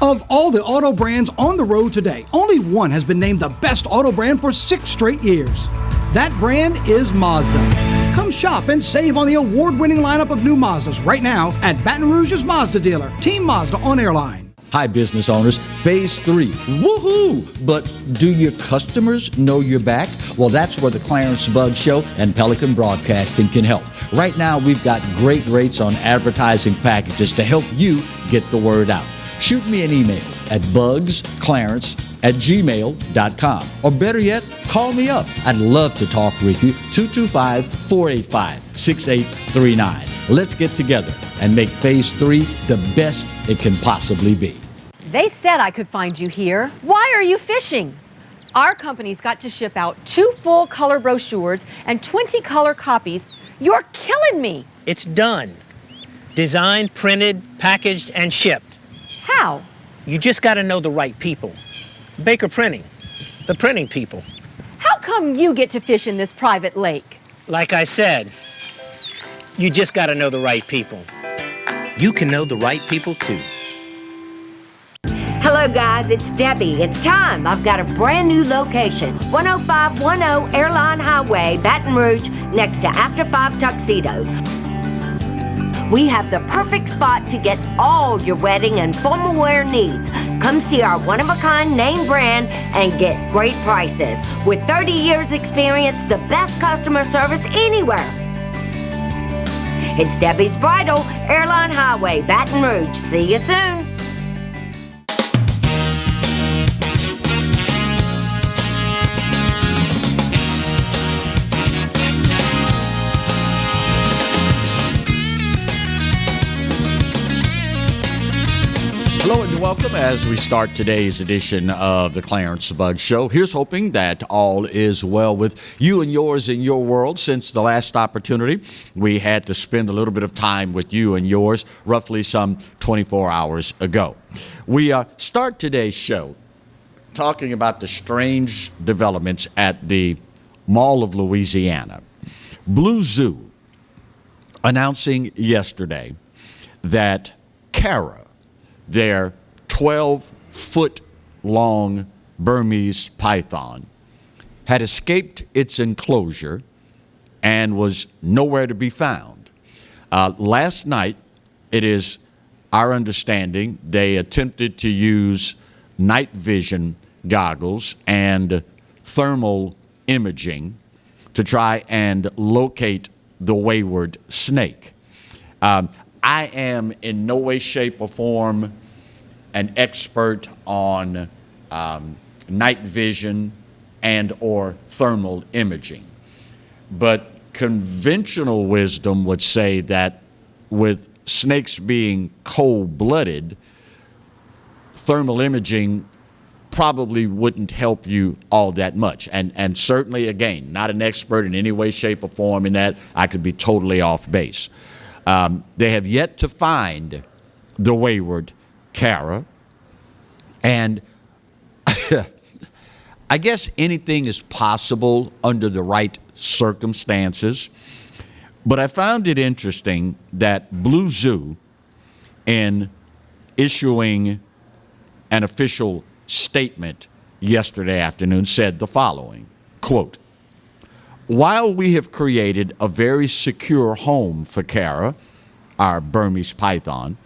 Of all the auto brands on the road today, only one has been named the best auto brand for 6 straight years. That brand is Mazda. Come shop and save on the award-winning lineup of new Mazdas right now at Baton Rouge's Mazda dealer, Team Mazda on Airline. Hi, business owners. Phase 3. Woohoo! But do your customers know you're back? Well, that's where the Clarence Bug Show and Pelican Broadcasting can help. Right now, we've got great rates on advertising packages to help you get the word out. Shoot me an email at bugsclarence@gmail.com. Or better yet, call me up. I'd love to talk with you. 225-485-6839. Let's get together and make Phase 3 the best it can possibly be. They said I could find you here. Why are you fishing? Our company's got to ship out 2 full color brochures and 20 color copies. You're killing me. It's done. Designed, printed, packaged, and shipped. How? You just got to know the right people. Baker Printing, the printing people. How come you get to fish in this private lake? Like I said, you just got to know the right people. You can know the right people too. Hello guys, it's Debbie. It's time. I've got a brand new location. 10510 Airline Highway, Baton Rouge, next to After 5 Tuxedos. We have the perfect spot to get all your wedding and formal wear needs. Come see our one-of-a-kind name brand and get great prices. With 30 years experience, the best customer service anywhere. It's Debbie's Bridal, Airline Highway, Baton Rouge. See you soon. Hello and welcome as we start today's edition of the Clarence Bug Show. Here's hoping that all is well with you and yours in your world. Since the last opportunity, we had to spend a little bit of time with you and yours roughly some 24 hours ago. We start today's show talking about the strange developments at the Mall of Louisiana. Blue Zoo announcing yesterday that Cara, their 12-foot-long Burmese python, had escaped its enclosure and was nowhere to be found. Last night, it is our understanding, they attempted to use night vision goggles and thermal imaging to try and locate the wayward snake. I am in no way, shape, or form an expert on night vision and or thermal imaging. But conventional wisdom would say that with snakes being cold-blooded, thermal imaging probably wouldn't help you all that much. And certainly, again, not an expert in any way, shape, or form in that. I could be totally off base. They have yet to find the wayward Cara. And I guess anything is possible under the right circumstances. But I found it interesting that Blue Zoo, in issuing an official statement yesterday afternoon, said the following, quote, "While we have created a very secure home for Cara, our Burmese python,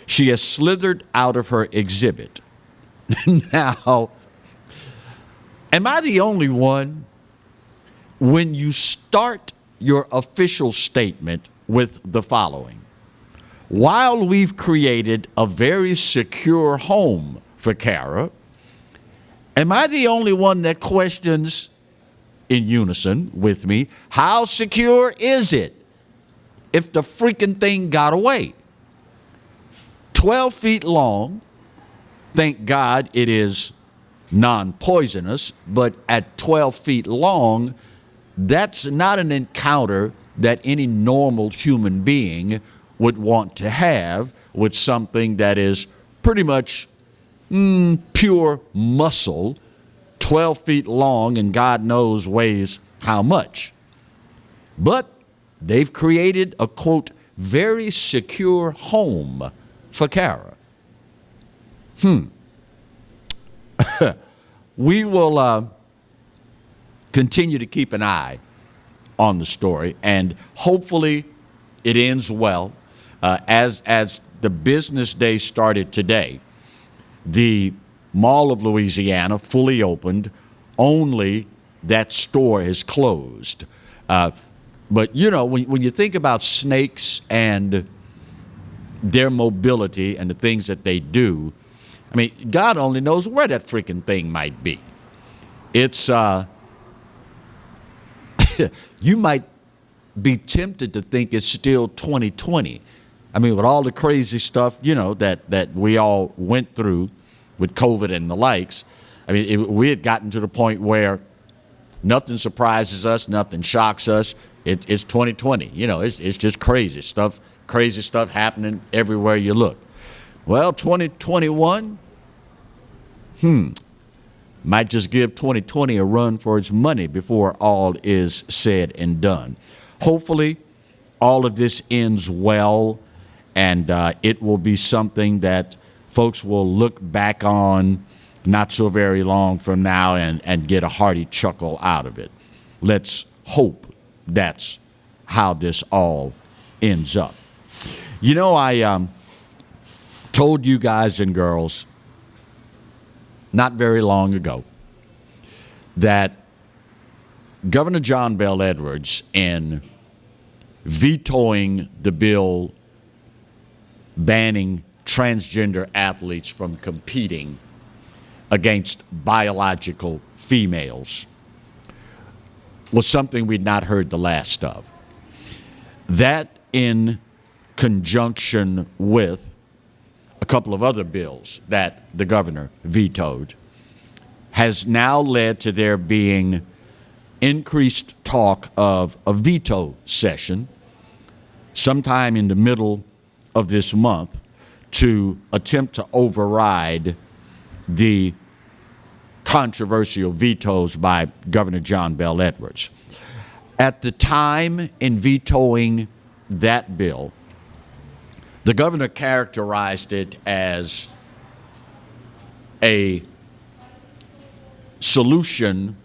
she has slithered out of her exhibit." Now, am I the only one? When you start your official statement with the following, "While we've created a very secure home for Cara," am I the only one that questions, in unison with me, how secure is it if the freaking thing got away? 12 feet long, Thank God it is non-poisonous, but at 12 feet long, that's not an encounter that any normal human being would want to have with something that is pretty much pure muscle, 12 feet long, and God knows weighs how much. But they've created a, quote, very secure home for Kara. We will continue to keep an eye on the story, and hopefully it ends well. As the business day started today, the Mall of Louisiana fully opened. Only that store is closed. But you know, when you think about snakes and their mobility and the things that they do, I mean, God only knows where that freaking thing might be. It's you might be tempted to think it's still 2020. I mean, with all the crazy stuff, you know, that we all went through with COVID and the likes. I mean, we had gotten to the point where nothing surprises us, nothing shocks us. It's 2020. You know, it's just crazy stuff happening everywhere you look. Well, 2021, might just give 2020 a run for its money before all is said and done. Hopefully, all of this ends well, and it will be something that folks will look back on not so very long from now and get a hearty chuckle out of it. Let's hope that's how this all ends up. You know, I told you guys and girls not very long ago that Governor John Bel Edwards, in vetoing the bill banning transgender athletes from competing against biological females, was something we'd not heard the last of. That, in conjunction with a couple of other bills that the governor vetoed, has now led to there being increased talk of a veto session sometime in the middle of this month to attempt to override the controversial vetoes by Governor John Bel Edwards. At the time in vetoing that bill, the governor characterized it as a solution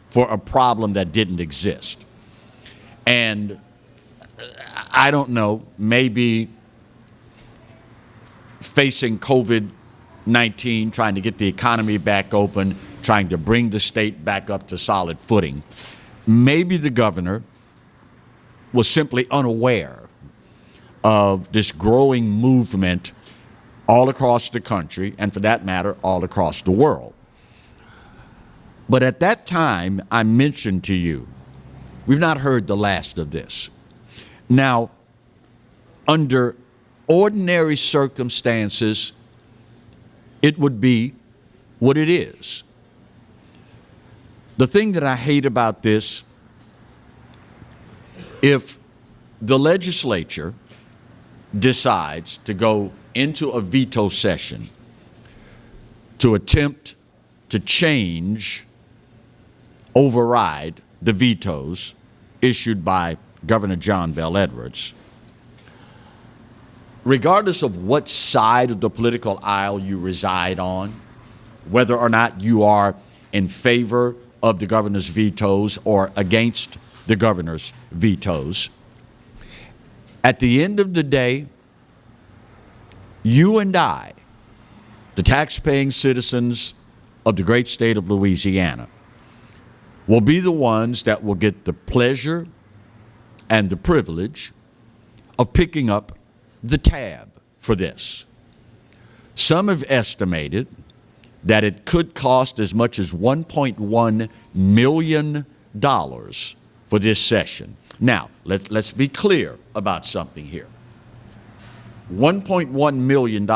for a problem that didn't exist. And I don't know, maybe facing COVID-19, trying to get the economy back open, trying to bring the state back up to solid footing, maybe the governor was simply unaware of this growing movement all across the country, and for that matter, all across the world. But at that time, I mentioned to you, we've not heard the last of this. Now, under ordinary circumstances, it would be what it is. The thing that I hate about this, if the legislature decides to go into a veto session to attempt to change, override the vetoes issued by Governor John Bel Edwards, regardless of what side of the political aisle you reside on, whether or not you are in favor of the governor's vetoes or against the governor's vetoes, at the end of the day, you and I, the tax-paying citizens of the great state of Louisiana, will be the ones that will get the pleasure and the privilege of picking up the tab for this. Some have estimated that it could cost as much as $1.1 million for this session. Now, let's be clear about something here. $1.1 million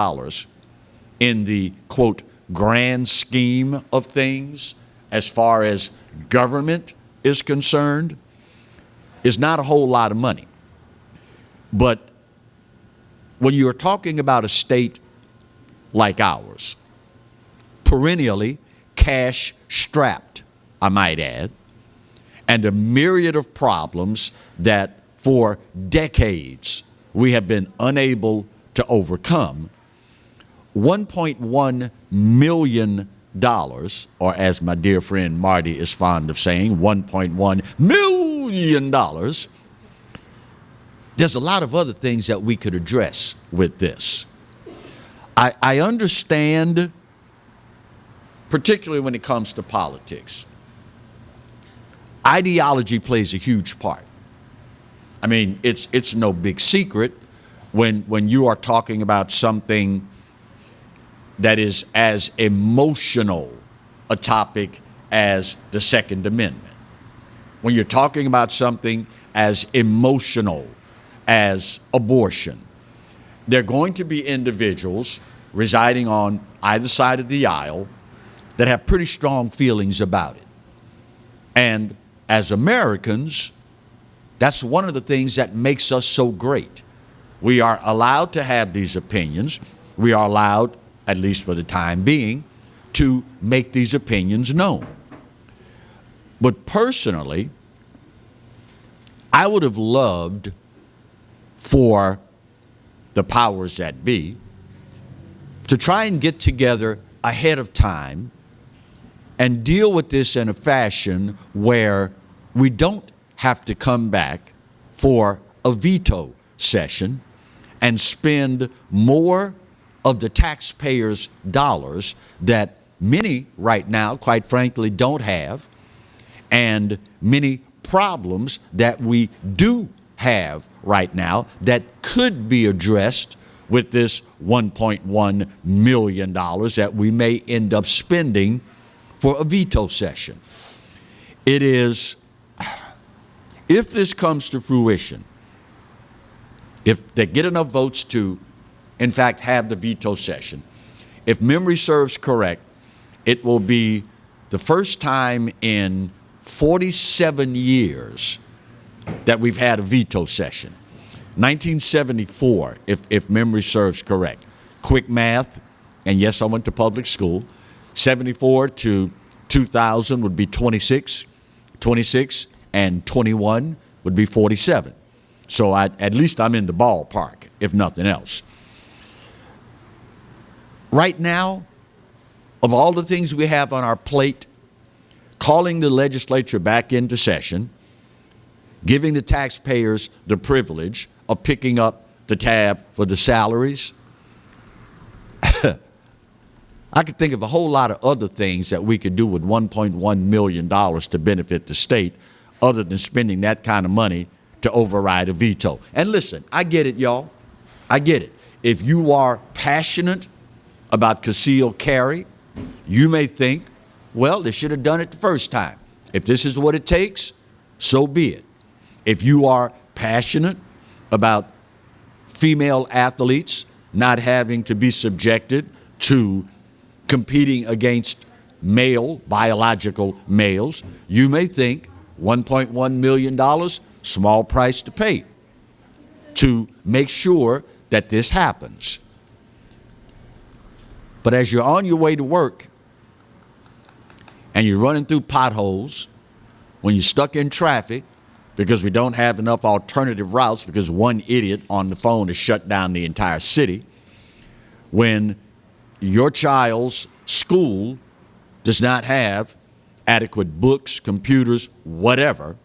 in the, quote, grand scheme of things as far as government is concerned is not a whole lot of money. But when you're talking about a state like ours, perennially cash strapped, I might add, and a myriad of problems that for decades we have been unable to overcome, $1.1 million, or as my dear friend Marty is fond of saying, $1.1 million, there's a lot of other things that we could address with this. I understand, particularly when it comes to politics, ideology plays a huge part. I mean, it's no big secret when you are talking about something that is as emotional a topic as the Second Amendment. When you're talking about something as emotional as abortion, there are going to be individuals residing on either side of the aisle that have pretty strong feelings about it. And as Americans, that's one of the things that makes us so great. We are allowed to have these opinions. We are allowed, at least for the time being, to make these opinions known. But personally, I would have loved for the powers that be to try and get together ahead of time and deal with this in a fashion where we don't have to come back for a veto session and spend more of the taxpayers' dollars that many right now, quite frankly, don't have, and many problems that we do have right now that could be addressed with this $1.1 million that we may end up spending for a veto session. It is, if this comes to fruition, if they get enough votes to, in fact, have the veto session, if memory serves correct, it will be the first time in 47 years that we've had a veto session. 1974, if memory serves correct. Quick math, and yes, I went to public school. 74 to 2000 would be 26. 26 and 21 would be 47. So at least I'm in the ballpark, if nothing else. Right now, of all the things we have on our plate, calling the legislature back into session, giving the taxpayers the privilege of picking up the tab for the salaries, I could think of a whole lot of other things that we could do with $1.1 million to benefit the state other than spending that kind of money to override a veto. And listen, I get it, y'all. I get it. If you are passionate about concealed carry, you may think, well, they should have done it the first time. If this is what it takes, so be it. If you are passionate about female athletes not having to be subjected to competing against male, biological males, you may think $1.1 million, small price to pay to make sure that this happens. But as you're on your way to work and you're running through potholes, when you're stuck in traffic because we don't have enough alternative routes because one idiot on the phone has shut down the entire city, when your child's school does not have adequate books, computers, whatever,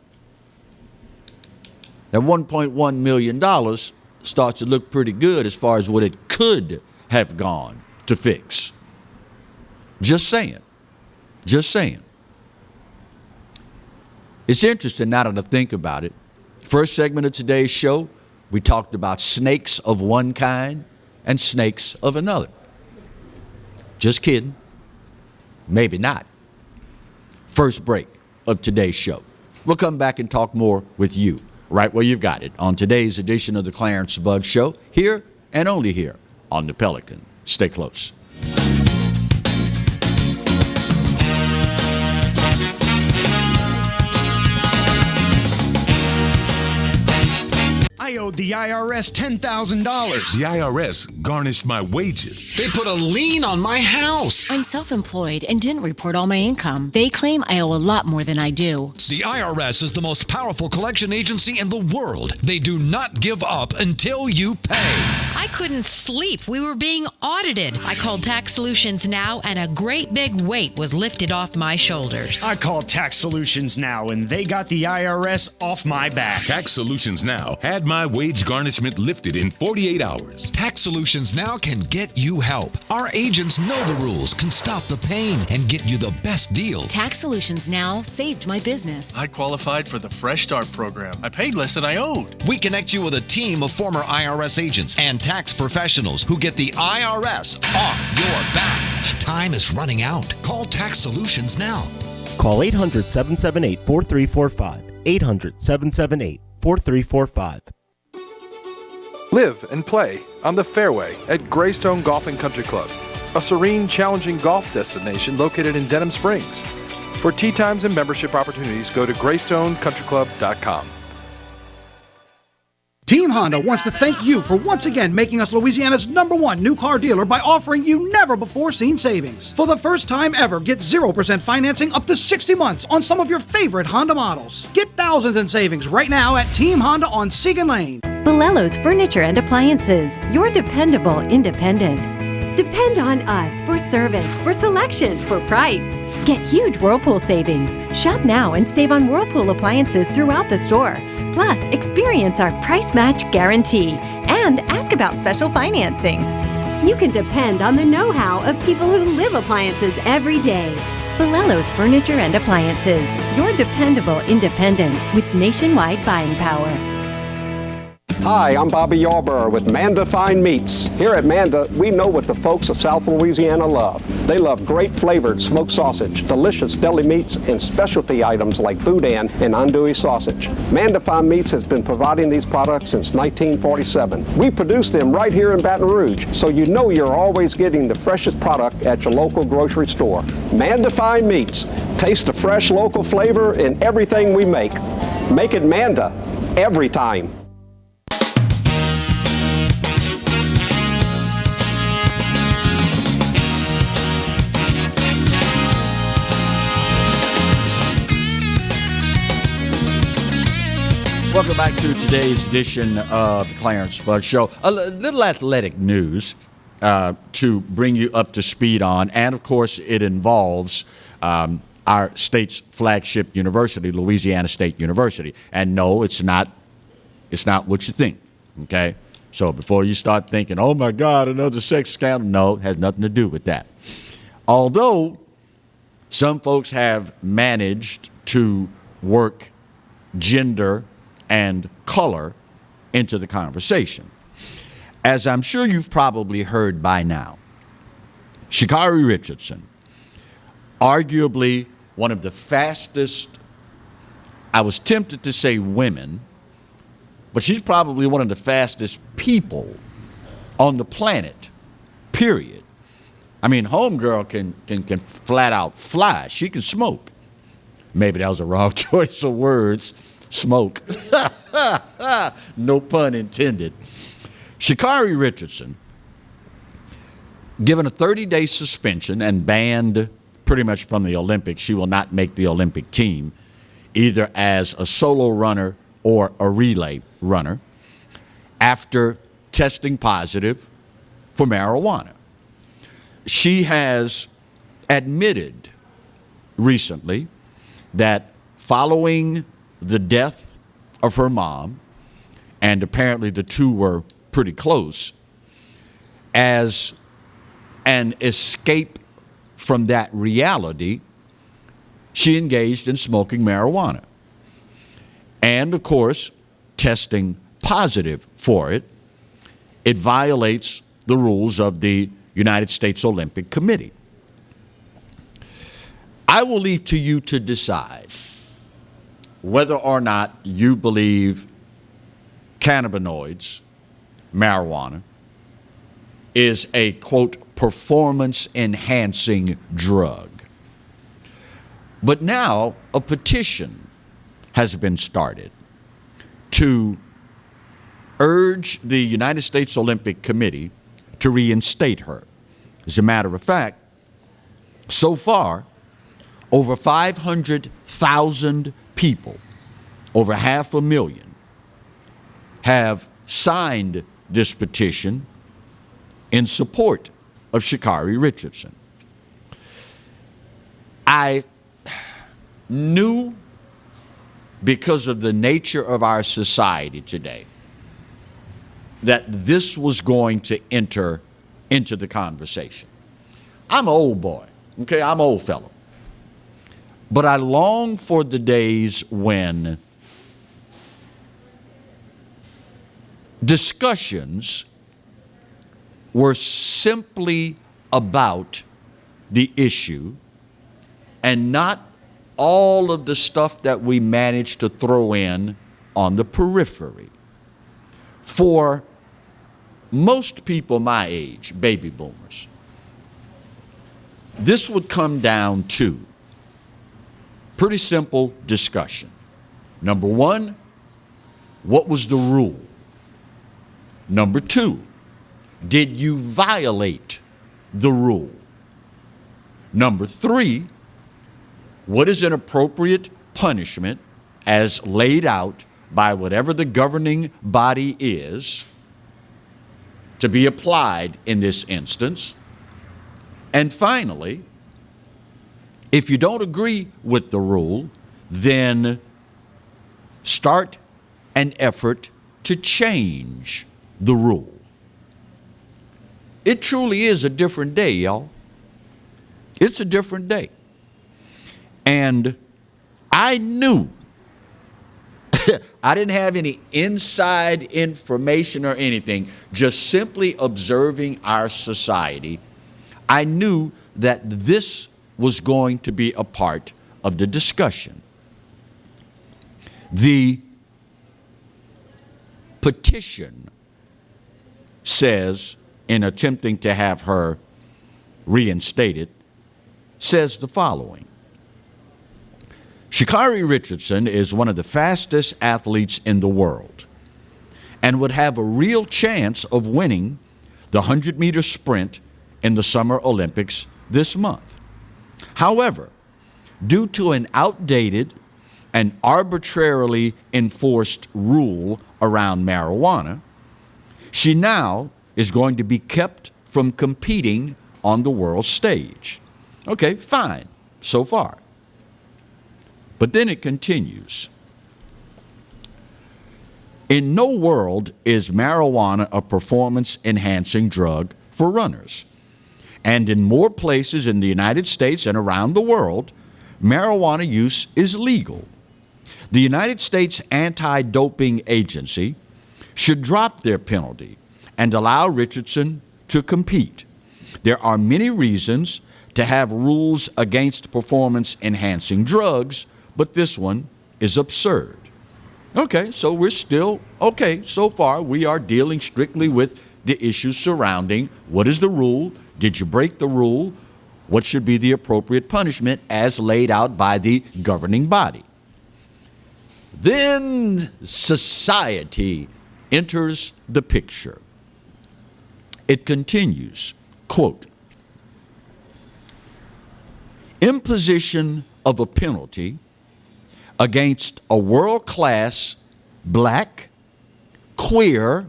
that $1.1 million starts to look pretty good as far as what it could have gone to fix. Just saying. Just saying. It's interesting now that I think about it. First segment of today's show, we talked about snakes of one kind and snakes of another. Just kidding. Maybe not. First break of today's show. We'll come back and talk more with you right where you've got it on today's edition of the Clarence Bug Show, here and only here on the Pelican. Stay close. I owed the IRS $10,000. The IRS garnished my wages. They put a lien on my house. I'm self-employed and didn't report all my income. They claim I owe a lot more than I do. The IRS is the most powerful collection agency in the world. They do not give up until you pay. I couldn't sleep. We were being audited. I called Tax Solutions Now, and a great big weight was lifted off my shoulders. I called Tax Solutions Now, and they got the IRS off my back. Tax Solutions Now had my wage garnishment lifted in 48 hours. Tax Solutions Now can get you help. Our agents know the rules, can stop the pain, and get you the best deal. Tax Solutions Now saved my business. I qualified for the Fresh Start program. I paid less than I owed. We connect you with a team of former IRS agents and tax professionals who get the IRS off your back. Time is running out. Call Tax Solutions now. Call 800-778-4345. 800-778-4345. Live and play on the fairway at Greystone Golf and Country Club, a serene, challenging golf destination located in Denham Springs. For tee times and membership opportunities, go to GreystonecountryClub.com. Team Honda wants to thank you for once again making us Louisiana's #1 new car dealer by offering you never-before-seen savings. For the first time ever, get 0% financing up to 60 months on some of your favorite Honda models. Get thousands in savings right now at Team Honda on Segan Lane. Bolello's Furniture and Appliances, your dependable independent. Depend on us for service, for selection, for price. Get huge Whirlpool savings. Shop now and save on Whirlpool appliances throughout the store. Plus, experience our price match guarantee and ask about special financing. You can depend on the know-how of people who live appliances every day. Bolello's Furniture and Appliances, your dependable independent with nationwide buying power. Hi, I'm Bobby Yarborough with Manda Fine Meats. Here at Manda, we know what the folks of South Louisiana love. They love great flavored smoked sausage, delicious deli meats, and specialty items like boudin and andouille sausage. Manda Fine Meats has been providing these products since 1947. We produce them right here in Baton Rouge, so you know you're always getting the freshest product at your local grocery store. Manda Fine Meats. Taste the fresh local flavor in everything we make. Make it Manda every time. Welcome back to today's edition of the Clarence Bug Show. A little athletic news to bring you up to speed on, and of course it involves our state's flagship university, Louisiana State University. And no, it's not what you think, okay? So before you start thinking, oh my God, another sex scandal, no, it has nothing to do with that. Although some folks have managed to work gender and color into the conversation. As I'm sure you've probably heard by now, Sha'Carri Richardson, arguably one of the fastest, I was tempted to say women, but she's probably one of the fastest people on the planet, period. I mean, homegirl can flat out fly. She can smoke. Maybe that was a wrong choice of words. Smoke. No pun intended. Sha'Carri Richardson, given a 30-day suspension and banned pretty much from the Olympics. She will not make the Olympic team, either as a solo runner or a relay runner, after testing positive for marijuana. She has admitted recently that following the death of her mom, and apparently the two were pretty close, as an escape from that reality, she engaged in smoking marijuana. And of course, testing positive for it, it violates the rules of the United States Olympic Committee. I will leave to you to decide whether or not you believe cannabinoids, marijuana, is a, quote, performance-enhancing drug. But now a petition has been started to urge the United States Olympic Committee to reinstate her. As a matter of fact, so far, over 500,000 people, over 500,000, have signed this petition in support of Sha'Carri Richardson. I knew, because of the nature of our society today, that this was going to enter into the conversation. I'm an old boy, okay? I'm an old fellow. But I long for the days when discussions were simply about the issue and not all of the stuff that we managed to throw in on the periphery. For most people my age, baby boomers, this would come down to pretty simple discussion. Number one, what was the rule? Number two, did you violate the rule? Number three, what is an appropriate punishment as laid out by whatever the governing body is to be applied in this instance? And finally, if you don't agree with the rule, then start an effort to change the rule. It truly is a different day, y'all. It's a different day. And I knew, I didn't have any inside information or anything, just simply observing our society, I knew that this was going to be a part of the discussion. The petition says, in attempting to have her reinstated, says the following. Sha'Carri Richardson is one of the fastest athletes in the world and would have a real chance of winning the 100-meter sprint in the Summer Olympics this month. However, due to an outdated and arbitrarily enforced rule around marijuana, she now is going to be kept from competing on the world stage. Okay, fine, so far. But then it continues. In no world is marijuana a performance-enhancing drug for runners. And in more places in the United States and around the world, marijuana use is legal. The United States Anti-Doping Agency should drop their penalty and allow Richardson to compete. There are many reasons to have rules against performance-enhancing drugs, but this one is absurd. Okay, so we're still, okay, so far we are dealing strictly with the issues surrounding what is the rule, did you break the rule, what should be the appropriate punishment as laid out by the governing body. Then society enters the picture. It continues, quote, imposition of a penalty against a world-class black, queer,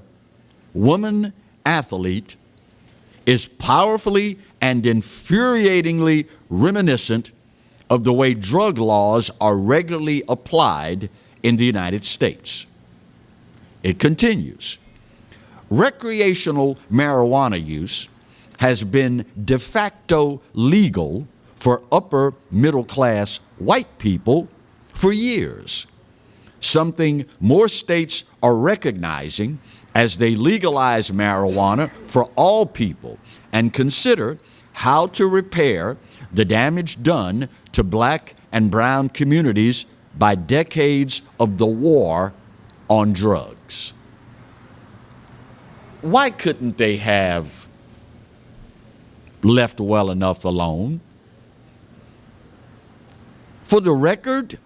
woman athlete is powerfully and infuriatingly reminiscent of the way drug laws are regularly applied in the United States. It continues. Recreational marijuana use has been de facto legal for upper middle class white people for years, something more states are recognizing as they legalize marijuana for all people and consider how to repair the damage done to black and brown communities by decades of the war on drugs. Why couldn't they have left well enough alone? For the record,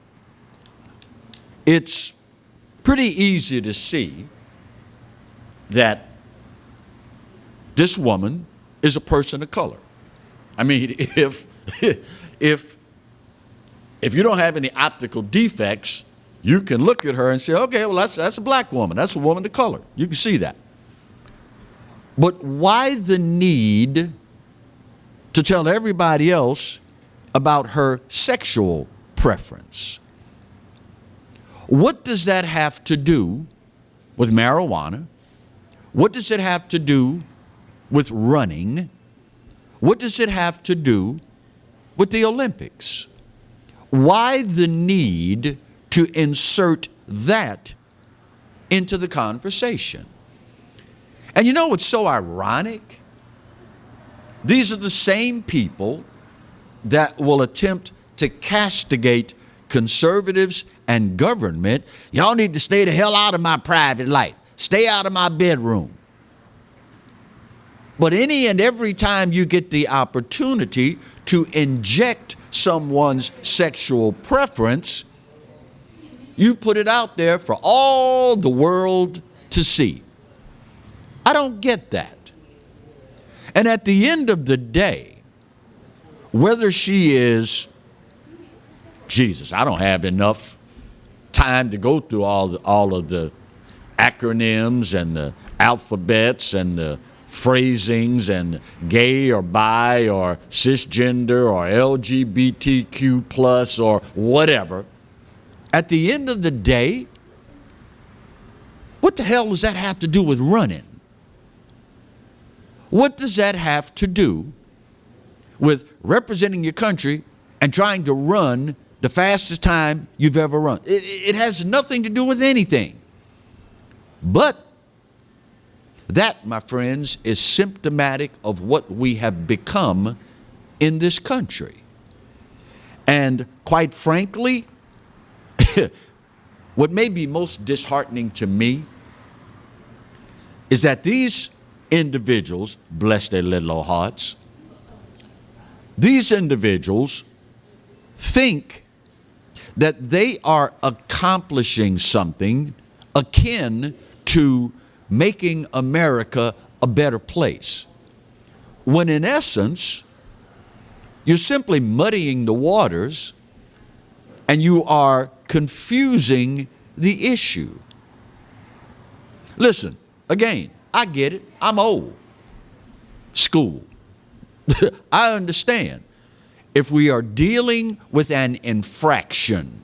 it's pretty easy to see that this woman is a person of color. I mean, if you don't have any optical defects, you can look at her and say, okay, well, that's a black woman. That's a woman of color. You can see that. But why the need to tell everybody else about her sexual preference? What does that have to do with marijuana? What does it have to do with running? What does it have to do with the Olympics? Why the need to insert that into the conversation? And you know what's so ironic? These are the same people that will attempt to castigate conservatives and government. Y'all need to stay the hell out of my private life. Stay out of my bedroom. But any and every time you get the opportunity to inject someone's sexual preference, you put it out there for all the world to see. I don't get that. And at the end of the day, whether she is, Jesus, I don't have enough time to go through all of the acronyms and the alphabets and the phrasings and gay or bi or cisgender or LGBTQ plus or whatever. At the end of the day, what the hell does that have to do with running? What does that have to do with representing your country and trying to run the fastest time you've ever run? It has nothing to do with anything. But that, my friends, is symptomatic of what we have become in this country. And quite frankly, what may be most disheartening to me is that these individuals, bless their little old hearts, these individuals think that they are accomplishing something akin to making America a better place, when in essence, you're simply muddying the waters and you are confusing the issue. Listen, again, I get it. I'm old. School. I understand. If we are dealing with an infraction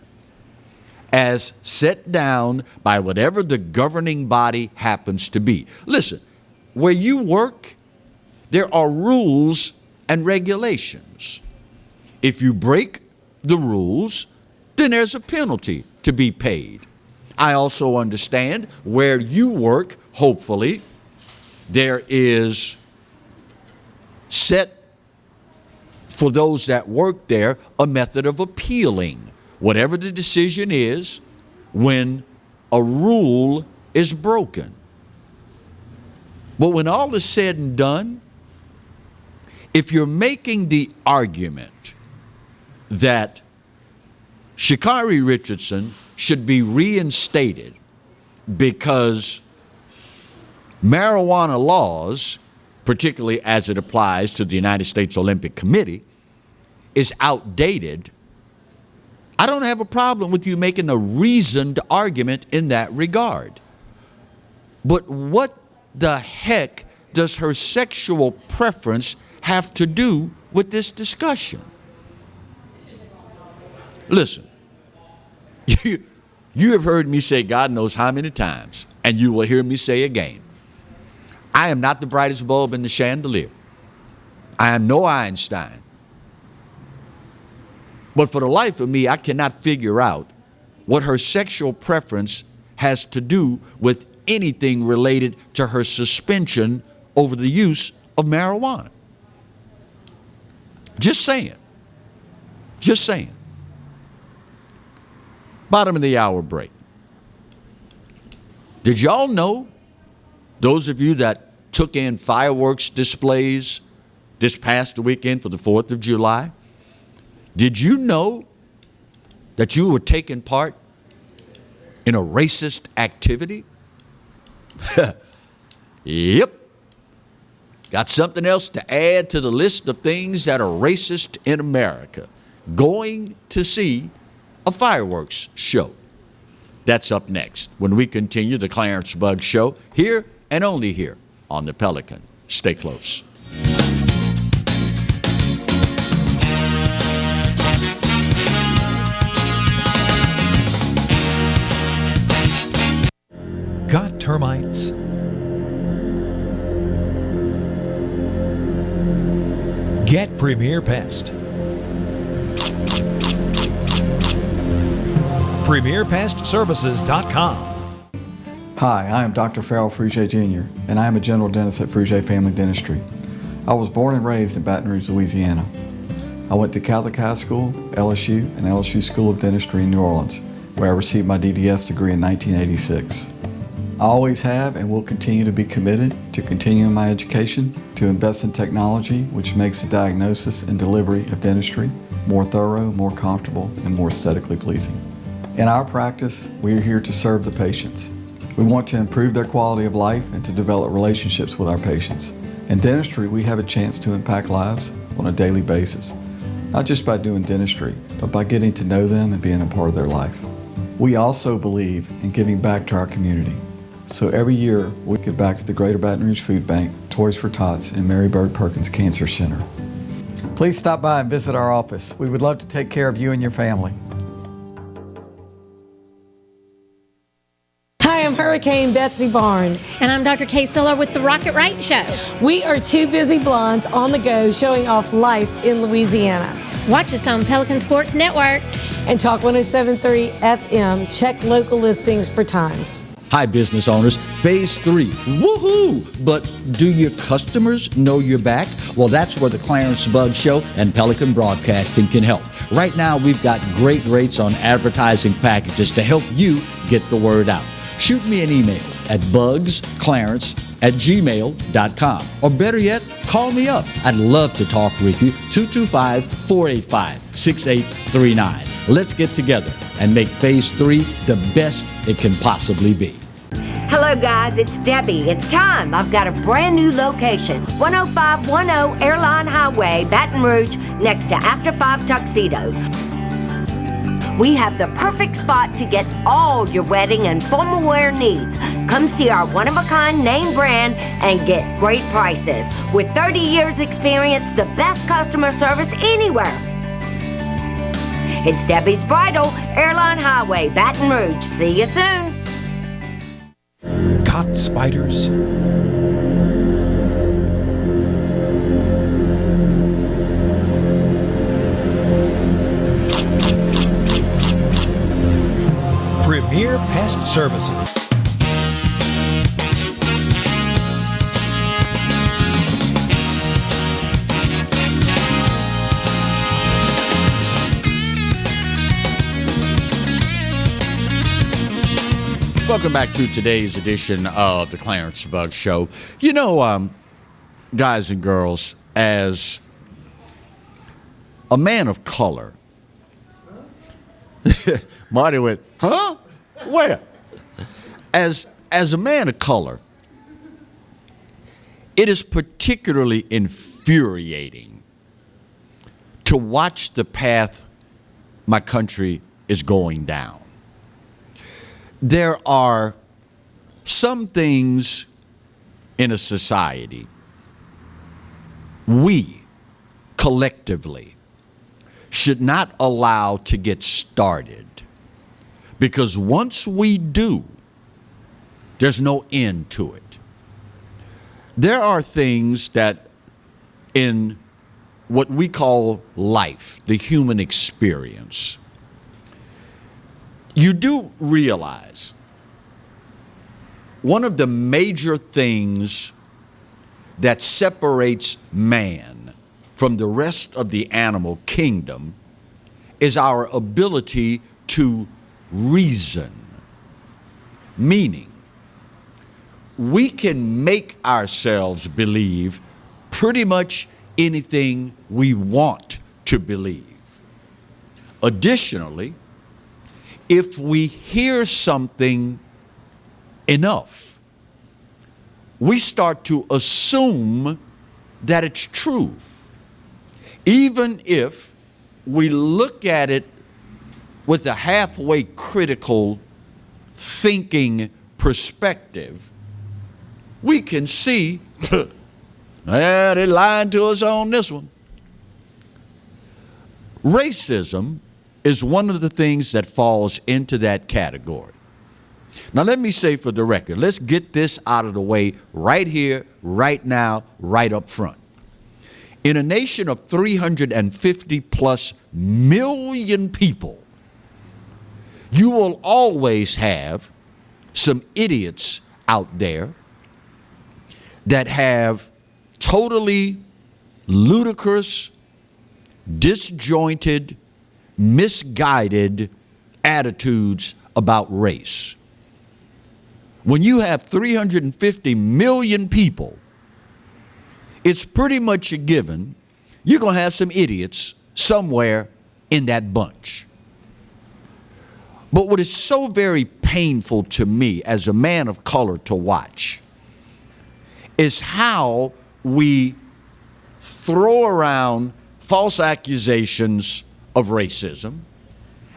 as set down by whatever the governing body happens to be. Listen, where you work, there are rules and regulations. If you break the rules, then there's a penalty to be paid. I also understand where you work, hopefully, there is set for those that work there a method of appealing whatever the decision is when a rule is broken. But when all is said and done, if you're making the argument that Sha'Carri Richardson should be reinstated because marijuana laws, particularly as it applies to the United States Olympic Committee, is outdated, I don't have a problem with you making a reasoned argument in that regard. But what the heck does her sexual preference have to do with this discussion? Listen, you have heard me say God knows how many times, and you will hear me say again, I am not the brightest bulb in the chandelier. I am no Einstein. But for the life of me, I cannot figure out what her sexual preference has to do with anything related to her suspension over the use of marijuana. Just saying. Just saying. Bottom of the hour break. Did y'all know, those of you that took in fireworks displays this past weekend for the 4th of July, did you know that you were taking part in a racist activity? Yep. Got something else to add to the list of things that are racist in America. Going to see a fireworks show. That's up next when we continue the Clarence Bugg Show here and only here on the Pelican. Stay close. Got termites? Get Premier Pest. PremierPestServices.com. Hi, I am Dr. Farrell Frugier Jr., and I am a general dentist at Frugier Family Dentistry. I was born and raised in Baton Rouge, Louisiana. I went to Catholic High School, LSU, and LSU School of Dentistry in New Orleans, where I received my DDS degree in 1986. I always have and will continue to be committed to continuing my education, to invest in technology which makes the diagnosis and delivery of dentistry more thorough, more comfortable, and more aesthetically pleasing. In our practice, we are here to serve the patients. We want to improve their quality of life and to develop relationships with our patients. In dentistry, we have a chance to impact lives on a daily basis, not just by doing dentistry, but by getting to know them and being a part of their life. We also believe in giving back to our community. So every year, we give back to the Greater Baton Rouge Food Bank, Toys for Tots, and Mary Bird Perkins Cancer Center. Please stop by and visit our office. We would love to take care of you and your family. Hi, I'm Hurricane Betsy Barnes. And I'm Dr. Kay Siller with the Rocket Right Show. We are two busy blondes on the go showing off life in Louisiana. Watch us on Pelican Sports Network. And Talk 107.3 FM. Check local listings for times. Hi, business owners. Phase 3. Woohoo! But do your customers know you're back? Well, that's where the Clarence Bugg Show and Pelican Broadcasting can help. Right now, we've got great rates on advertising packages to help you get the word out. Shoot me an email at bugsclarence@gmail.com. Or better yet, call me up. I'd love to talk with you. 225-485-6839. Let's get together and make Phase 3 the best it can possibly be. Hello guys, it's Debbie. It's time. I've got a brand new location. 10510 Airline Highway, Baton Rouge, next to After 5 Tuxedos. We have the perfect spot to get all your wedding and formal wear needs. Come see our one-of-a-kind name brand and get great prices. With 30 years experience, the best customer service anywhere. It's Debbie's Bridal, Airline Highway, Baton Rouge. See you soon. Caught spiders? Premier Pest Services. Welcome back to today's edition of the Clarence Bugg Show. You know, guys and girls, as a man of color, Marty went, huh? Where? As a man of color, it is particularly infuriating to watch the path my country is going down. There are some things in a society we collectively should not allow to get started, because once we do, there's no end to it. There are things that in what we call life, the human experience, you do realize one of the major things that separates man from the rest of the animal kingdom is our ability to reason. Meaning, we can make ourselves believe pretty much anything we want to believe. Additionally, if we hear something enough, we start to assume that it's true, even if we look at it with a halfway critical thinking perspective. We can see, they're lying to us on this one. Racism is one of the things that falls into that category. Now, let me say for the record, let's get this out of the way right here, right now, right up front. In a nation of 350 plus million people, you will always have some idiots out there that have totally ludicrous, disjointed, misguided attitudes about race. When you have 350 million people, it's pretty much a given you're going to have some idiots somewhere in that bunch. But what is so very painful to me as a man of color to watch is how we throw around false accusations of racism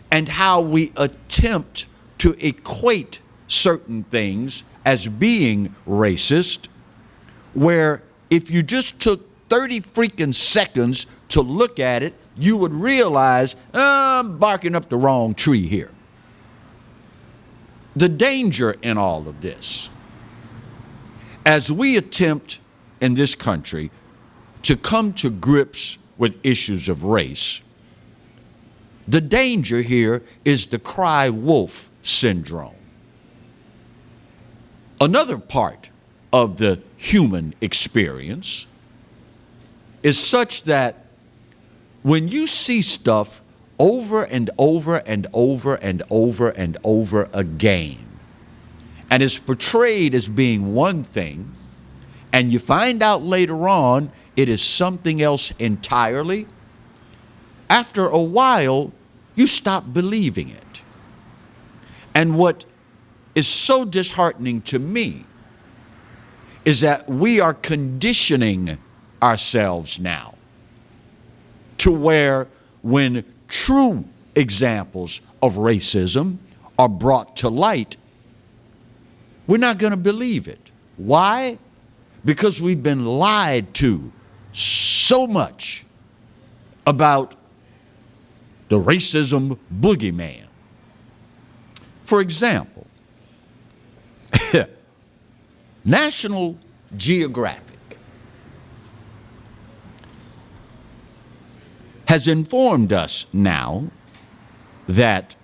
and how we attempt to equate certain things as being racist, where if you just took 30 freaking seconds to look at it, you would realize, I'm barking up the wrong tree here. The danger in all of this, as we attempt in this country to come to grips with issues of race, the danger here is the cry wolf syndrome. Another part of the human experience is such that when you see stuff over and over and over and over and over again, and it's portrayed as being one thing, and you find out later on it is something else entirely, after a while, you stop believing it. And what is so disheartening to me is that we are conditioning ourselves now to where when true examples of racism are brought to light, we're not going to believe it. Why? Because we've been lied to so much about the racism boogeyman. For example, National Geographic has informed us now that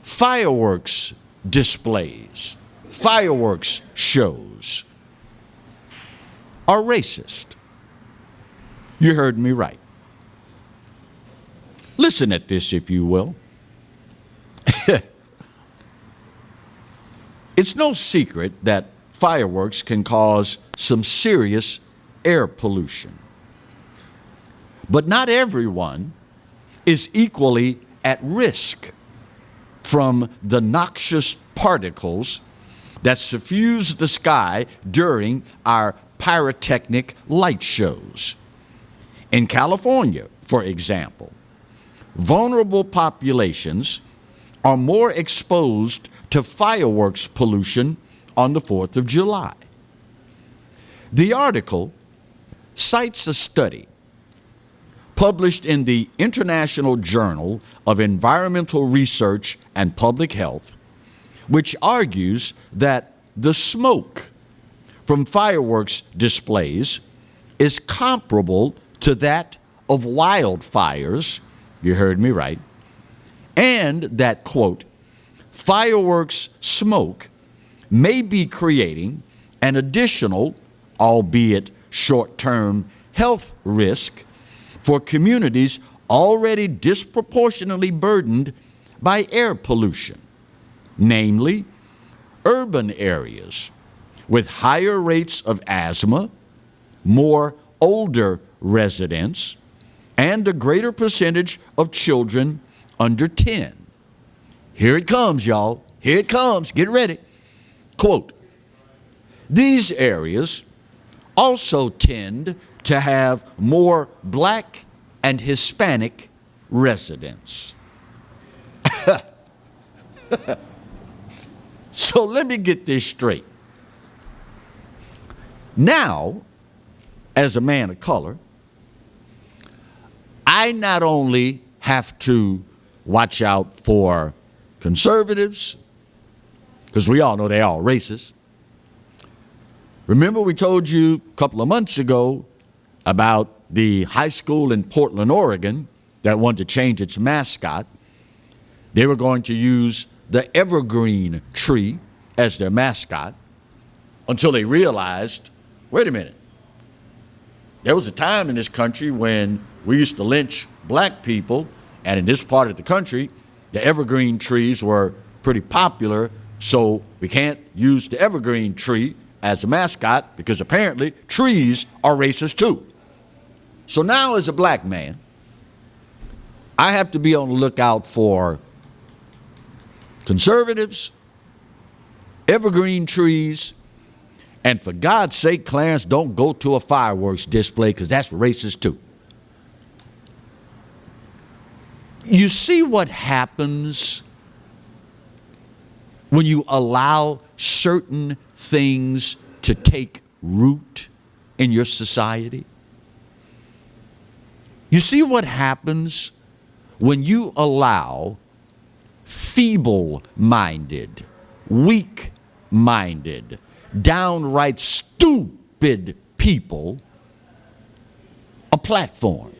fireworks displays, fireworks shows are racist. You heard me right. Listen at this, if you will. It's no secret that fireworks can cause some serious air pollution. But not everyone is equally at risk from the noxious particles that suffuse the sky during our pyrotechnic light shows. In California, for example, vulnerable populations are more exposed to fireworks pollution on the 4th of July. The article cites a study published in the International Journal of Environmental Research and Public Health, which argues that the smoke from fireworks displays is comparable to that of wildfires, you heard me right, and that, quote, fireworks smoke may be creating an additional, albeit short-term, health risk for communities already disproportionately burdened by air pollution, namely urban areas with higher rates of asthma, more older residents, and a greater percentage of children under 10. Here it comes, y'all. Here it comes. Get ready. Quote, these areas also tend to have more black and Hispanic residents. So let me get this straight. Now, as a man of color, I not only have to watch out for conservatives, because we all know they're all racist. Remember we told you a couple of months ago about the high school in Portland, Oregon that wanted to change its mascot. They were going to use the evergreen tree as their mascot until they realized, wait a minute, there was a time in this country when we used to lynch black people, and in this part of the country, the evergreen trees were pretty popular, so we can't use the evergreen tree as a mascot because apparently trees are racist too. So now as a black man, I have to be on the lookout for conservatives, evergreen trees, and for God's sake, Clarence, don't go to a fireworks display because that's racist too. You see what happens when you allow certain things to take root in your society? You see what happens when you allow feeble-minded, weak-minded, downright stupid people a platform.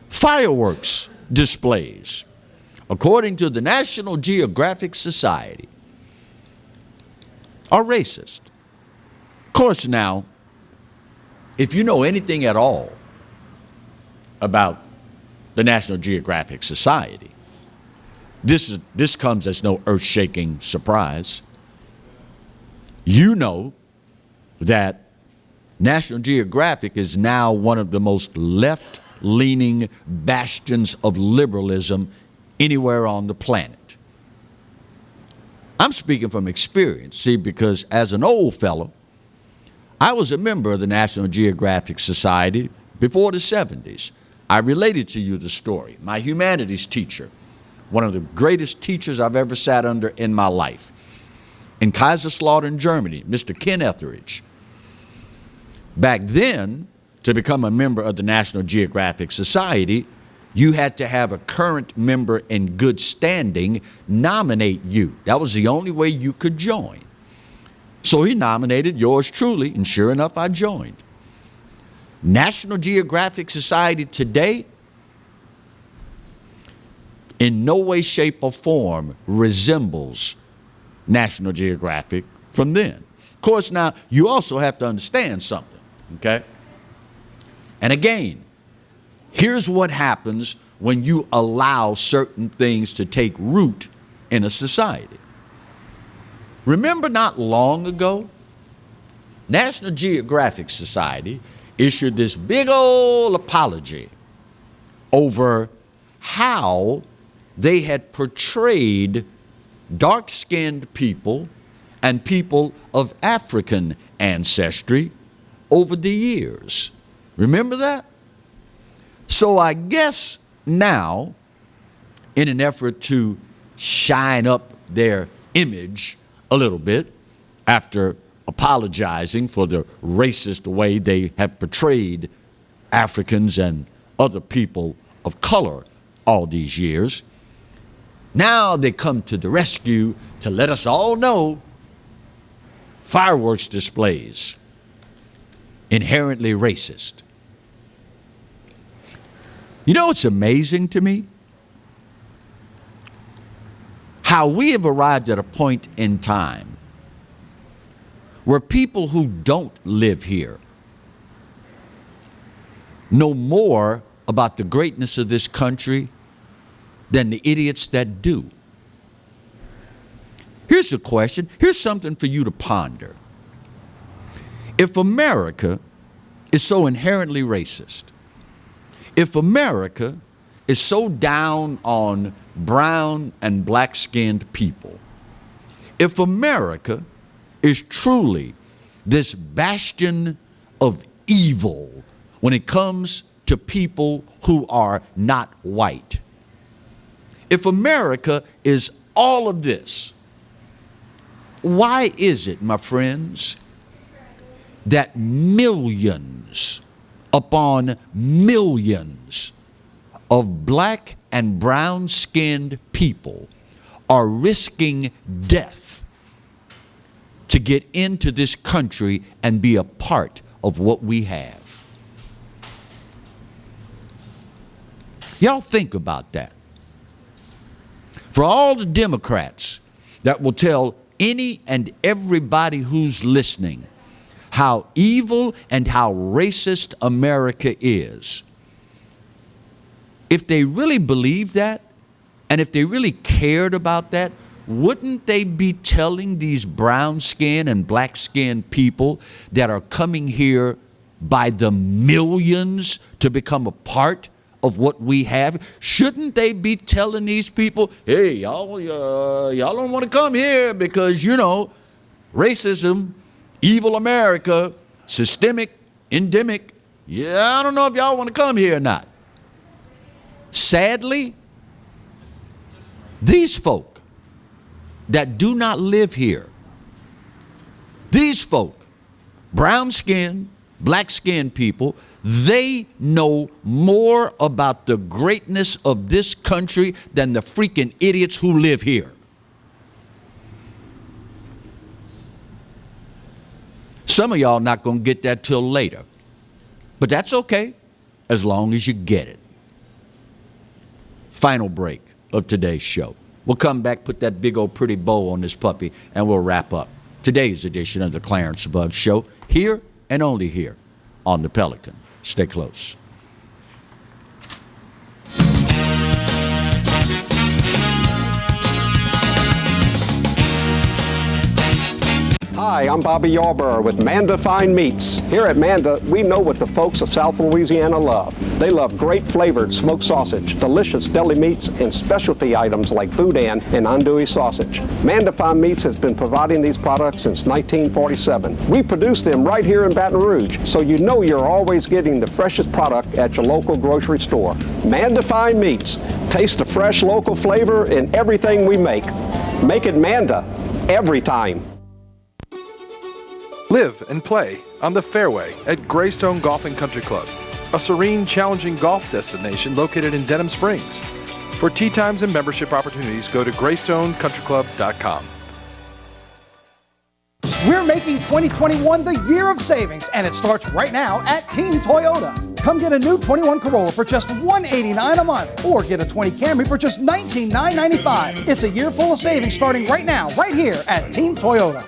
Fireworks displays, according to the National Geographic Society, are racist. Of course, now, if you know anything at all about the National Geographic Society, this comes as no earth-shaking surprise. You know that National Geographic is now one of the most left-leaning bastions of liberalism anywhere on the planet. I'm speaking from experience, see, because as an old fellow, I was a member of the National Geographic Society before the 70s. I related to you the story. My humanities teacher, one of the greatest teachers I've ever sat under in my life, in Kaiserslautern, Germany, Mr. Ken Etheridge. Back then, to become a member of the National Geographic Society, you had to have a current member in good standing nominate you. That was the only way you could join. So he nominated yours truly, and sure enough, I joined. National Geographic Society today, in no way, shape, or form resembles National Geographic from then. Of course, now, you also have to understand something, okay? And again, here's what happens when you allow certain things to take root in a society. Remember not long ago, National Geographic Society issued this big old apology over how they had portrayed dark-skinned people and people of African ancestry over the years. Remember that? So I guess now, in an effort to shine up their image a little bit, after apologizing for the racist way they have portrayed Africans and other people of color all these years, now they come to the rescue to let us all know fireworks displays, inherently racist. You know what's amazing to me? How we have arrived at a point in time where people who don't live here know more about the greatness of this country than the idiots that do. Here's the question. Here's something for you to ponder. If America is so inherently racist, if America is so down on brown and black-skinned people, if America is truly this bastion of evil when it comes to people who are not white. If America is all of this, why is it, my friends, that millions upon millions of black and brown-skinned people are risking death to get into this country and be a part of what we have? Y'all think about that. For all the Democrats that will tell any and everybody who's listening how evil and how racist America is, if they really believed that, and if they really cared about that, wouldn't they be telling these brown-skinned and black-skinned people that are coming here by the millions to become a part of what we have? Shouldn't they be telling these people, hey, y'all don't want to come here because, you know, racism, evil America, systemic, endemic, yeah, I don't know if y'all want to come here or not. Sadly, these folk that do not live here, these folk, brown-skinned, black-skinned people, they know more about the greatness of this country than the freaking idiots who live here. Some of y'all not going to get that till later, but that's okay as long as you get it. Final break of today's show. We'll come back, put that big old pretty bow on this puppy, and we'll wrap up today's edition of the Clarence Bugg Show, here and only here on the Pelican. Stay close. Hi, I'm Bobby Yarborough with Manda Fine Meats. Here at Manda, we know what the folks of South Louisiana love. They love great flavored smoked sausage, delicious deli meats, and specialty items like boudin and andouille sausage. Manda Fine Meats has been providing these products since 1947. We produce them right here in Baton Rouge, so you know you're always getting the freshest product at your local grocery store. Manda Fine Meats. Taste the fresh local flavor in everything we make. Make it Manda every time. Live and play on the fairway at Greystone Golf and Country Club, a serene, challenging golf destination located in Denham Springs. For tee times and membership opportunities, go to GreystonecountryClub.com. We're making 2021 the year of savings, and it starts right now at Team Toyota. Come get a new 21 Corolla for just $189 a month, or get a 20 Camry for just $19,995. It's a year full of savings starting right now, right here at Team Toyota.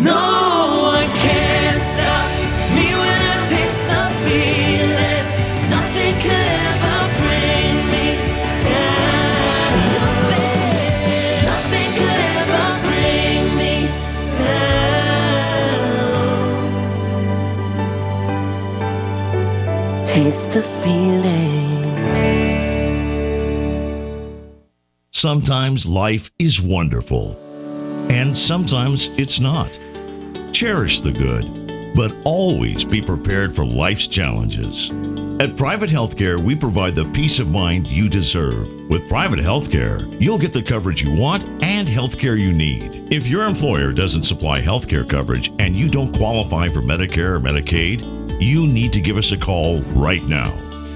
No one can stop me when I taste the feeling. Nothing could ever bring me down. Nothing could ever bring me down. Taste the feeling. Sometimes life is wonderful, and sometimes it's not. Cherish the good, but always be prepared for life's challenges. At Private Healthcare, we provide the peace of mind you deserve. With Private Healthcare, you'll get the coverage you want and healthcare you need. If your employer doesn't supply healthcare coverage and you don't qualify for Medicare or Medicaid, you need to give us a call right now.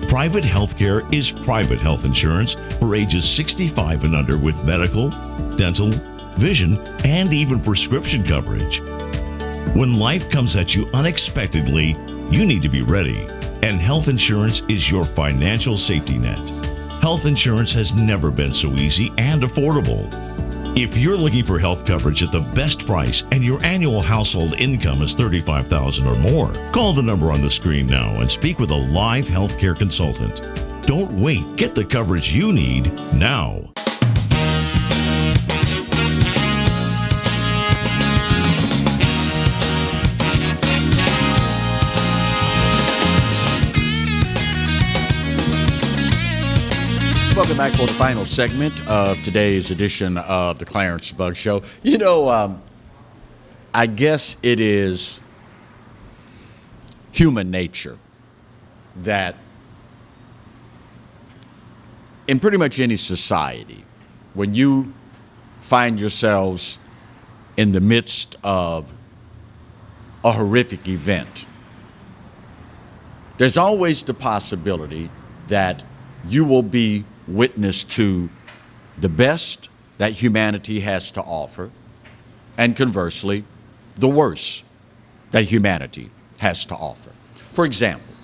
Private Healthcare is private health insurance for ages 65 and under with medical, dental, vision, and even prescription coverage. When life comes at you unexpectedly, you need to be ready, and health insurance is your financial safety net. Health insurance has never been so easy and affordable. If you're looking for health coverage at the best price and your annual household income is $35,000 or more, call the number on the screen now and speak with a live healthcare consultant. Don't wait. Get the coverage you need now. welcome back for the final segment of today's edition of the Clarence Bug Show. You know, I guess it is human nature that in pretty much any society, when you find yourselves in the midst of a horrific event, there's always the possibility that you will be witness to the best that humanity has to offer, and conversely, the worst that humanity has to offer. For example,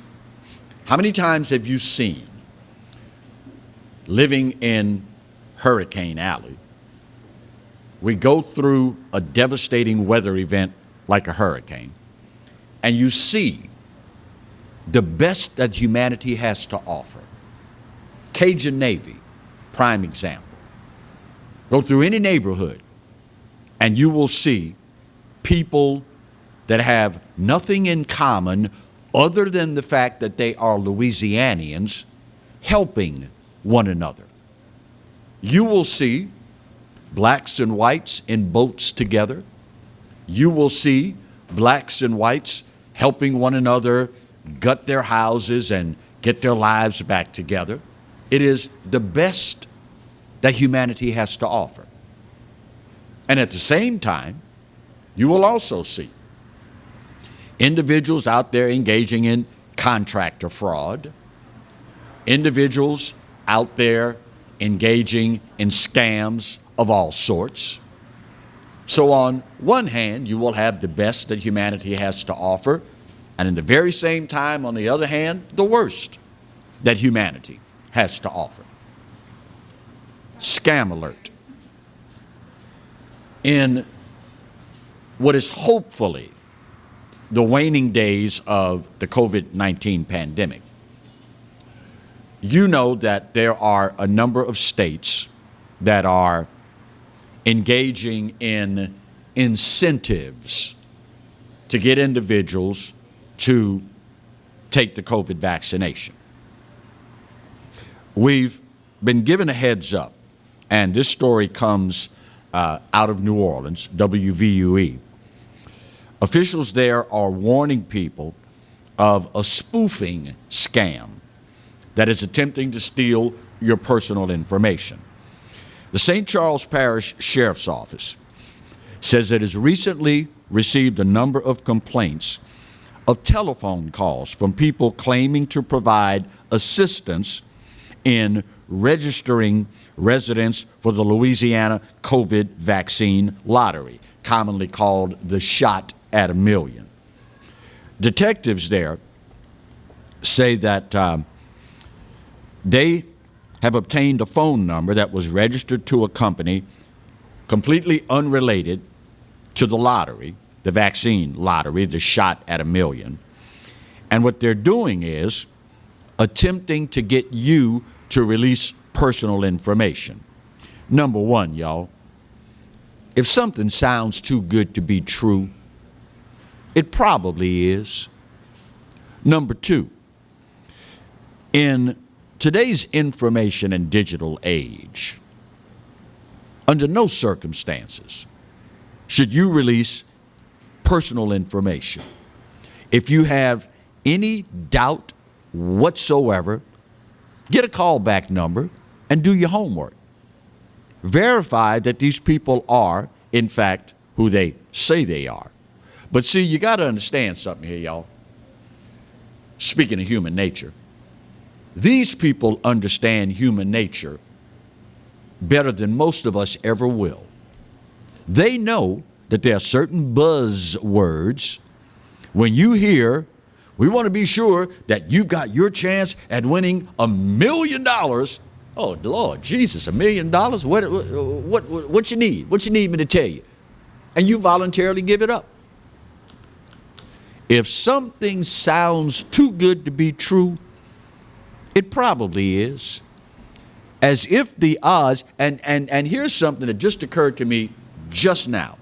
how many times have you seen, living in Hurricane Alley, we go through a devastating weather event like a hurricane, and you see the best that humanity has to offer. Cajun Navy, prime example. Go through any neighborhood and you will see people that have nothing in common other than the fact that they are Louisianians helping one another. You will see blacks and whites in boats together. You will see blacks and whites helping one another gut their houses and get their lives back together. It is the best that humanity has to offer. And at the same time, you will also see individuals out there engaging in contractor fraud, individuals out there engaging in scams of all sorts. So on one hand, you will have the best that humanity has to offer, and in the very same time, on the other hand, the worst that humanity has to offer. Scam alert. In what is hopefully the waning days of the COVID-19 pandemic, you know that there are a number of states that are engaging in incentives to get individuals to take the COVID vaccination. We've been given a heads up, and this story comes out of New Orleans, WVUE. Officials there are warning people of a spoofing scam that is attempting to steal your personal information. The St. Charles Parish Sheriff's Office says it has recently received a number of complaints of telephone calls from people claiming to provide assistance in registering residents for the Louisiana COVID vaccine lottery, commonly called the Shot at a Million. Detectives there say that they have obtained a phone number that was registered to a company completely unrelated to the lottery, the vaccine lottery, the Shot at a Million. And what they're doing is attempting to get you to release personal information. Number one, y'all, if something sounds too good to be true, it probably is. Number two, in today's information and digital age, under no circumstances should you release personal information. If you have any doubt whatsoever, get a callback number and do your homework. Verify that these people are, in fact, who they say they are. But see, you got to understand something here, y'all. Speaking of human nature, these people understand human nature better than most of us ever will. They know that there are certain buzzwords. When you hear, we want to be sure that you've got your chance at winning $1 million. Oh, Lord Jesus, $1 million? What you need? What you need me to tell you? And you voluntarily give it up. If something sounds too good to be true, it probably is. As if the odds, and here's something that just occurred to me just now.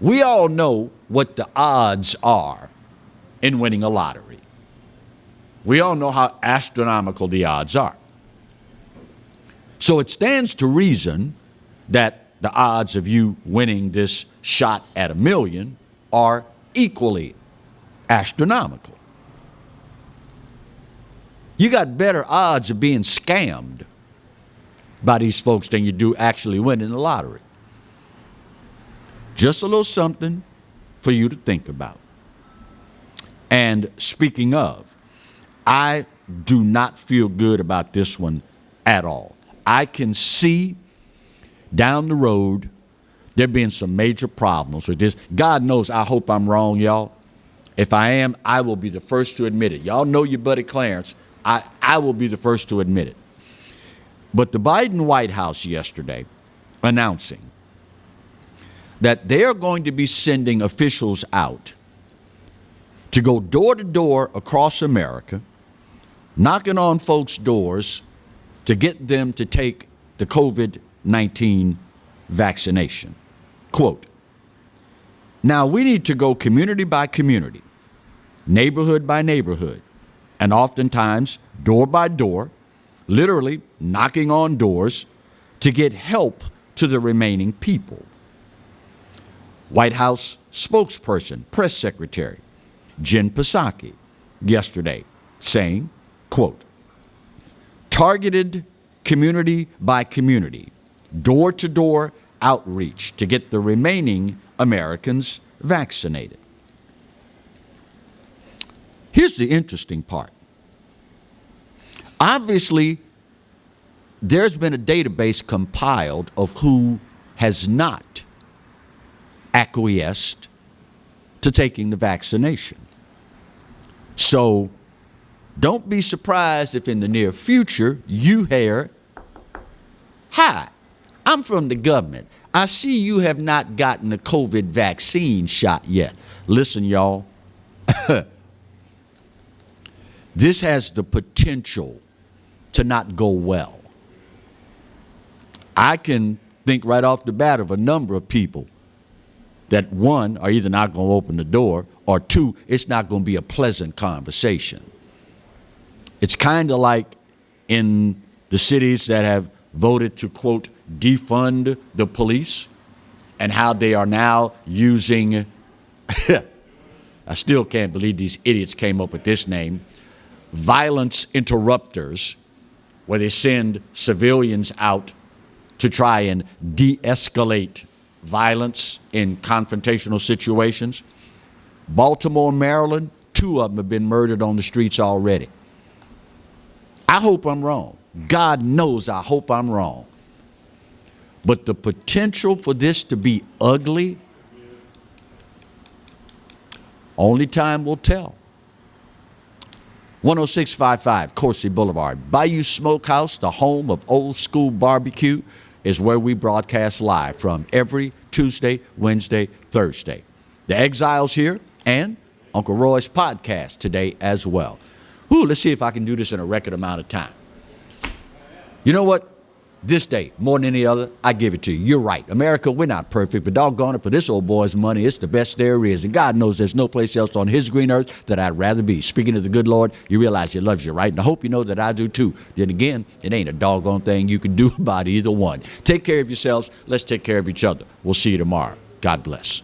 We all know what the odds are in winning a lottery. We all know how astronomical the odds are. So it stands to reason that the odds of you winning this shot at $1 million are equally astronomical. You got better odds of being scammed by these folks than you do actually winning the lottery. Just a little something for you to think about. And speaking of, I do not feel good about this one at all. I can see down the road there being some major problems with this. God knows I hope I'm wrong, y'all. If I am, I will be the first to admit it. Y'all know your buddy Clarence. I will be the first to admit it. But the Biden White House yesterday announcing that they're going to be sending officials out to go door to door across America, knocking on folks' doors to get them to take the COVID-19 vaccination. Quote, now we need to go community by community, neighborhood by neighborhood, and oftentimes door by door, literally knocking on doors to get help to the remaining people. White House spokesperson, press secretary, Jen Psaki, yesterday saying, quote, targeted community by community, door-to-door outreach to get the remaining Americans vaccinated. Here's the interesting part. Obviously, there's been a database compiled of who has not acquiesced to taking the vaccination. So don't be surprised if in the near future you hear, hi, I'm from the government. I see you have not gotten the COVID vaccine shot yet. Listen, y'all, this has the potential to not go well. I can think right off the bat of a number of people that, one, are either not going to open the door, or two, it's not going to be a pleasant conversation. It's kind of like in the cities that have voted to, quote, defund the police, and how they are now using, I still can't believe these idiots came up with this name, violence interrupters, where they send civilians out to try and de-escalate violence in confrontational situations. Baltimore, Maryland, 2 of them have been murdered on the streets already. I hope I'm wrong. God knows I hope I'm wrong. But the potential for this to be ugly, only time will tell. 10655 Coursey Boulevard. Bayou Smokehouse, the home of old school barbecue, is where we broadcast live from every Tuesday, Wednesday, Thursday. The Exiles here and Uncle Roy's podcast today as well. Ooh, let's see if I can do this in a record amount of time. You know what? This day, more than any other, I give it to you. You're right. America, we're not perfect, but doggone it, for this old boy's money, it's the best there is. And God knows there's no place else on his green earth that I'd rather be. Speaking of the good Lord, you realize he loves you, right? And I hope you know that I do too. Then again, it ain't a doggone thing you can do about either one. Take care of yourselves. Let's take care of each other. We'll see you tomorrow. God bless.